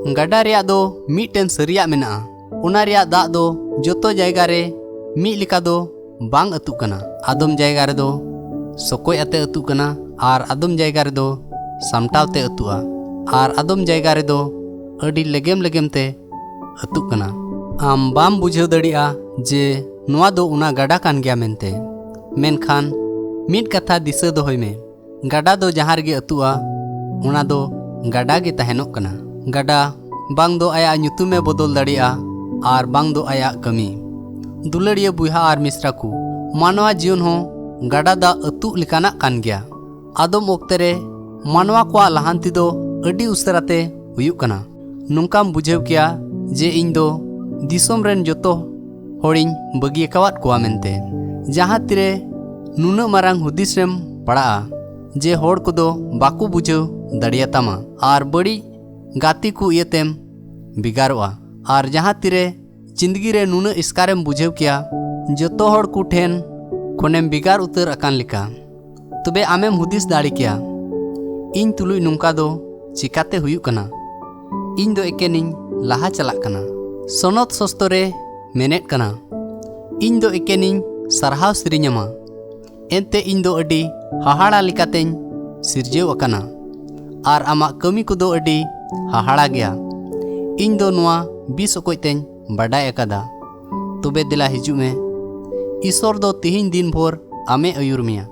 गडा रेया दो मिटन सरिया मेना उना रेया दाग दो जोतो जायगा रे मिट लिका दो बांग अतुक कना। आदम जायगा रे दो सकोय अते अतुक कना आर आदम जायगा रे दो सामटाव ते अतुआ आर आदम जायगा रे दो अडी लेगेम लेगेम ते अतुक कना। आम बाम बुझाव दड़िया जे नुआ दो उना गडा कान गया मेनते। मेनखान मिट कथा दिसा दोहय में गडा दो जहां रेगे अतुआ उना दो गडा गे तहनोक कना। गडा बांग दो आया ᱧᱩᱛᱩᱢᱮ बदल दड़िया आर बांग दो आया कमी। दुलड़िया बुहा आर मिश्रा को मानवा जीवन हो गडा दा अतु लिकाना कान गया। आदम ओक्ते रे मानवा को लहांती दो अडी उसराते हुयुक कना। नुंकाम बुझेव किया जे इन दो दिसोम रेन जोतो होड़िन बगी कवात कोआ मेनते। जहां तिरे नुना मारांग हुदिस रेम पड़ा जे होड़ को दो बाकू बुझेव दड़िया तमा आर बड़ी गाती को इयतेम बिगारोआ। आर जहां तिरे जिंदगी रे नुना इसकारेम बुझेव किया जोतो होड़ को ठेन कोनेम बिगार उतर अकान लिका तबे आमेम हुदिस दाड़ी किया इन तुलुई नुंका दो चिकाते हुयुक कना। इन दो एकेनिन लाहा चलाक कना सनत सस्तरे मेनेट कना। इन दो एकेनिन सरहाव सिरिഞ്ഞमा एनते इन दो अडी हाहाड़ा लिकातें सिरजेव अकाना आर आमा कमी को दो अडी हाहाड़ा गया। इन दो नुआ 20 ओकयतें बाडाय अकादा। तबे दिला हिजु में ईश्वर दो तिहिन दिन भोर आमे अयुर मिया।